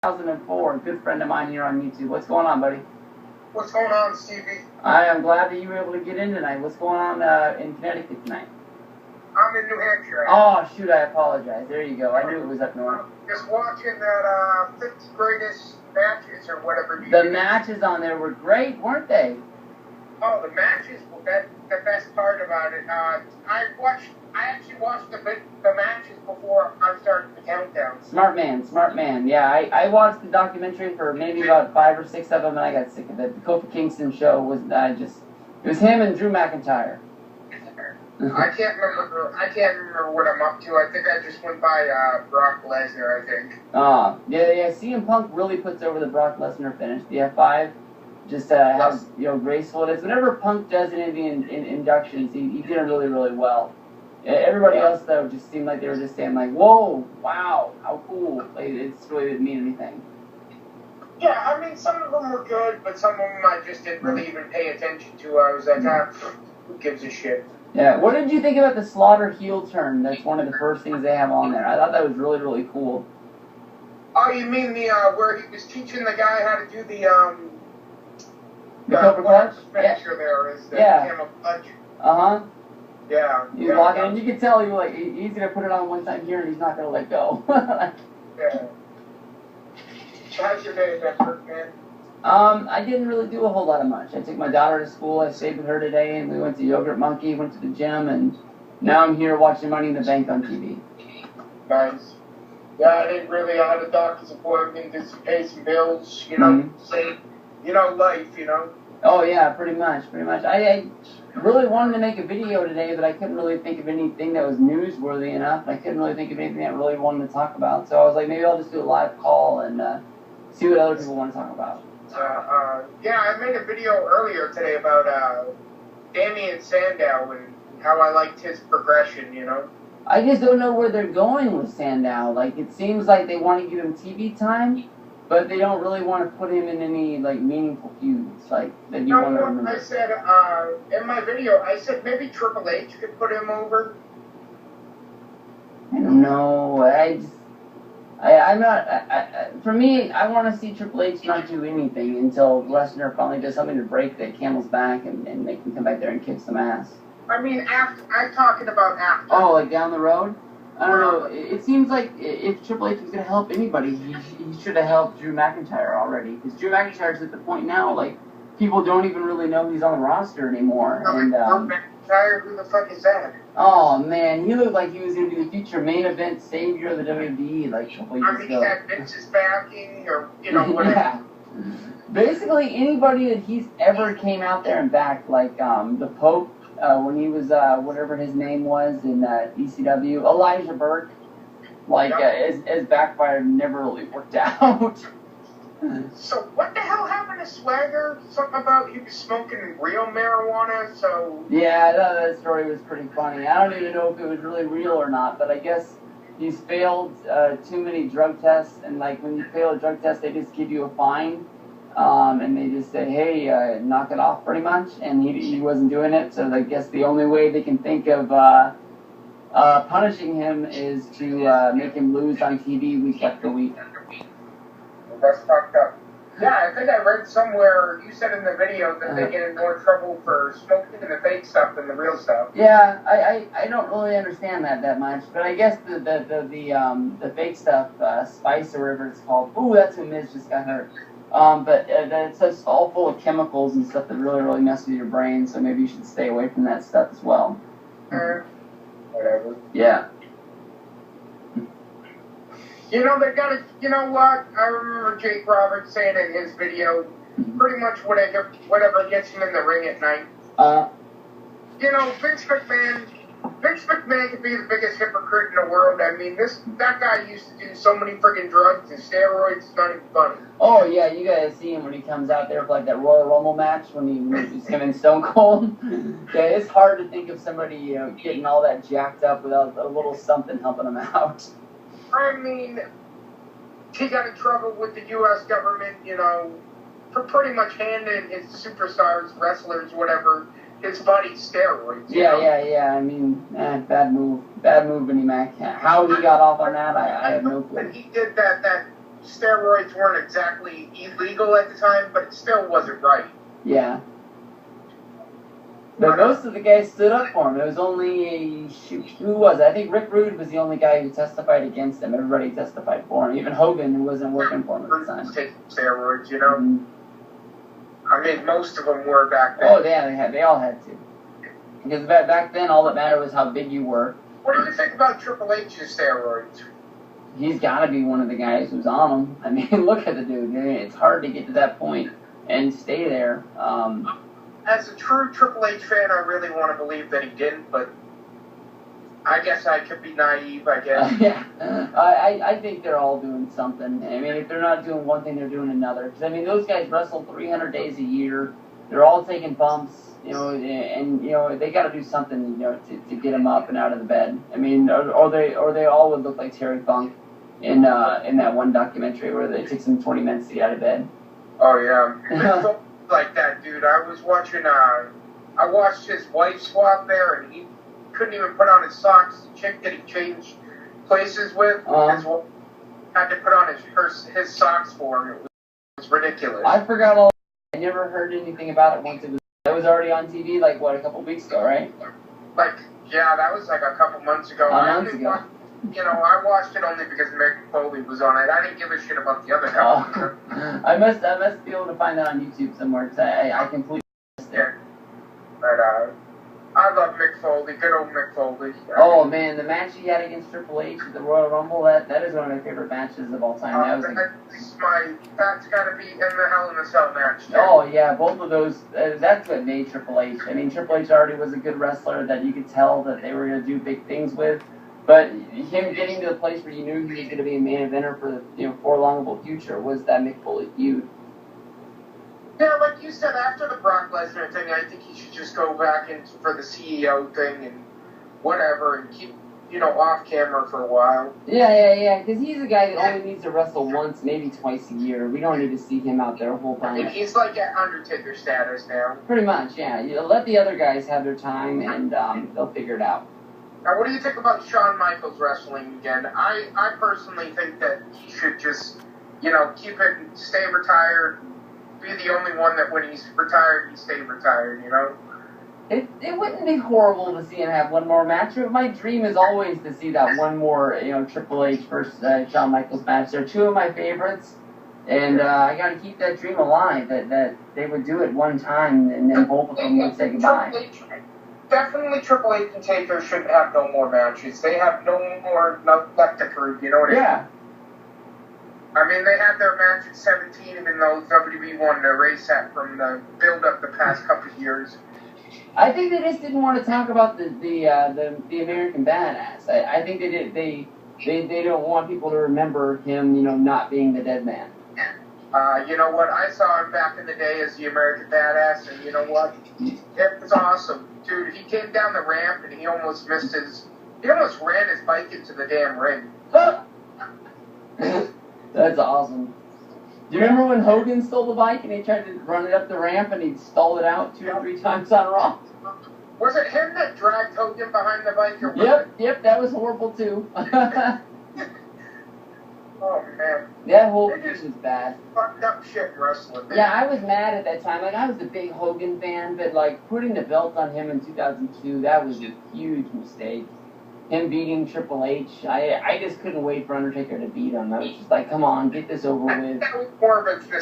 hhhguy2004, a good friend of mine here on YouTube. What's going on, buddy? What's going on, Stevie? I am glad that you were able to get in tonight. What's going on in Connecticut tonight? I'm in New Hampshire. Oh, shoot, I apologize. There you go. I knew it was up north. Just watching that 50 greatest matches or whatever. The matches on there were great, weren't they? Oh, the matches, the best part about it. I actually watched the matches before I started the countdown. Smart man. Yeah, I watched the documentary for maybe about 5 or 6 of them, and I got sick of it. The Kofi Kingston show was it was him and Drew McIntyre. I can't remember what I'm up to. I think I just went by Brock Lesnar, I think. Yeah. CM Punk really puts over the Brock Lesnar finish. The F5, just how graceful it is. Whenever Punk does any of the inductions, he did it really, really well. Everybody else though just seemed like they were just saying like, "Whoa, wow, how cool!" Like, it really didn't mean anything. Yeah, I mean, some of them were good, but some of them I just didn't really even pay attention to. I was like, who gives a shit? Yeah, what did you think about the Slaughter heel turn? That's one of the first things they have on there. I thought that was really, really cool. Oh, you mean the where he was teaching the guy how to do the Cobra Clutch? Yeah. There is the camel clutch. Yeah. He's walking, and you can tell he's gonna put it on one time here, and he's not gonna let go. Yeah. How's your day been, man? I didn't really do a whole lot of much. I took my daughter to school. I stayed with her today, and we went to Yogurt Monkey, went to the gym, and now I'm here watching Money in the Bank on TV. Nice. Yeah, I didn't really. I had a doctor's appointment to pay some bills, save, life, Oh, yeah, pretty much. I really wanted to make a video today, but I couldn't really think of anything that was newsworthy enough. I couldn't really think of anything that I really wanted to talk about. So I was like, maybe I'll just do a live call and see what other people want to talk about. Yeah, I made a video earlier today about Damien Sandow and how I liked his progression, I just don't know where they're going with Sandow. Like, it seems like they want to give him TV time, but they don't really want to put him in any, meaningful feuds, that you want to remember. I said, in my video, I said maybe Triple H could put him over. I don't know. I'm not. For me, I want to see Triple H not do anything until Lesnar finally does something to break the camel's back and make him come back there and kick some ass. I mean, I'm talking about after. Oh, like down the road? I don't know. It seems like if Triple H was going to help anybody, he should have helped Drew McIntyre already. Because Drew McIntyre's at the point now, people don't even really know he's on the roster anymore. McIntyre, who the fuck is that? Oh, man, he looked like he was going to be the future main event savior of the WWE, a couple years ago. He had Vince's backing, or, whatever. Yeah. Basically, anybody that he's ever came out there and backed, the Pope, when he was, whatever his name was in ECW, Elijah Burke, his backfire never really worked out. So what the hell happened to Swagger? Something about he was smoking real marijuana, so... Yeah, that story was pretty funny. I don't even know if it was really real or not, but I guess he's failed too many drug tests, and when you fail a drug test, they just give you a fine, and they just say, hey, knock it off pretty much, and he wasn't doing it, so I guess the only way they can think of punishing him is to make him lose on TV week after week. That's fucked up. Yeah, I think I read somewhere, you said in the video that they get in more trouble for smoking the fake stuff than the real stuff. Yeah, I don't really understand that much, but I guess the fake stuff, Spice or whatever it's called, ooh, that's when Miz just got hurt. But it's just all full of chemicals and stuff that really, really mess with your brain, so maybe you should stay away from that stuff as well. Whatever. Yeah. They gotta, what? I remember Jake Roberts saying in his video, pretty much whatever gets him in the ring at night. Vince McMahon could be the biggest hypocrite in the world. I mean, that guy used to do so many freaking drugs and steroids, it's not even funny. Oh, yeah, you gotta see him when he comes out there for, that Royal Rumble match when he's him and Stone Cold. Yeah, it's hard to think of somebody, getting all that jacked up without a little something helping him out. I mean, he got in trouble with the U.S. government, for pretty much handing his superstars, wrestlers, whatever, his buddies steroids. Yeah. I mean, bad move, Vinnie Mac. How he got off on that, I have no clue. He did that steroids weren't exactly illegal at the time, but it still wasn't right. Yeah. But most of the guys stood up for him. It was only, who was it? I think Rick Rude was the only guy who testified against him. Everybody testified for him. Even Hogan, who wasn't working for him at the time. Taking steroids, you know? Mm-hmm. I mean, most of them were back then. Oh, yeah, they all had to. Because back then, all that mattered was how big you were. What do you think about Triple H's steroids? He's got to be one of the guys who's on them. I mean, look at the dude. It's hard to get to that point and stay there. As a true Triple H fan, I really want to believe that he didn't, but I guess I could be naive, I guess. Yeah. I think they're all doing something. I mean, if they're not doing one thing, they're doing another. Because, I mean, those guys wrestle 300 days a year. They're all taking bumps, you know, and, you know, they got to do something, you know, to get them up and out of the bed. I mean, or they all would look like Terry Funk in that one documentary where it takes them 20 minutes to get out of bed. Oh, yeah. Like that, dude. I was watching, I watched his wife swap there, and he couldn't even put on his socks. The chick that he changed places with his wife had to put on his socks for him. It was ridiculous. I forgot all. I never heard anything about it once it was already on TV, like, what, a couple weeks ago, right? Like, yeah, that was like a couple months ago. You know, I watched it only because Mick Foley was on it. I didn't give a shit about the other guy. Oh. I must be able to find that on YouTube somewhere, because I completely missed it. Yeah. But, I love Mick Foley, good old Mick Foley. Oh, man, the match he had against Triple H at the Royal Rumble, that is one of my favorite matches of all time. That's got to be in the Hell in a Cell match, too. Oh, yeah, both of those, that's what made Triple H. I mean, Triple H already was a good wrestler that you could tell that they were going to do big things with. But him getting to the place where you knew he was going to be a main eventer for the prolongable future was that Mick Foley feud. Yeah, like you said, after the Brock Lesnar thing, I think he should just go back in for the CEO thing and whatever and keep, off camera for a while. Yeah, because he's a guy that only needs to wrestle once, maybe twice a year. We don't need to see him out there a whole time. He's like at Undertaker status now. Pretty much, yeah. Let the other guys have their time and they'll figure it out. Now, what do you think about Shawn Michaels wrestling again? I personally think that he should just, keep it and stay retired, be the only one that when he's retired, he stay retired, It wouldn't be horrible to see him have one more match. My dream is always to see that one more, Triple H versus Shawn Michaels match. They're two of my favorites, and I got to keep that dream alive, that they would do it one time, and then both of them would say goodbye. Definitely Triple H and Taker shouldn't have no more matches. They have no more left to prove, you know what I mean? Yeah. I mean, they had their match at 17, even though WWE won the race at from the build-up the past couple of years. I think they just didn't want to talk about the American Badass. I think they don't want people to remember him, not being the dead man. You know what? I saw him back in the day as the American Badass, and you know what? It was awesome. Dude, he came down the ramp and he almost ran his bike into the damn ring. That's awesome. Do you remember when Hogan stole the bike and he tried to run it up the ramp and he stalled it out 2 or 3 times on Raw? Was it him that dragged Hogan behind the bike? Or Yep, that was horrible too. Oh, man. That whole thing was bad. Fucked up shit wrestling, man. Yeah, I was mad at that time. Like, I was a big Hogan fan, but, like, putting the belt on him in 2002, that was a huge mistake. Him beating Triple H, I just couldn't wait for Undertaker to beat him. I was just like, come on, get this over with. That was more of a mistake.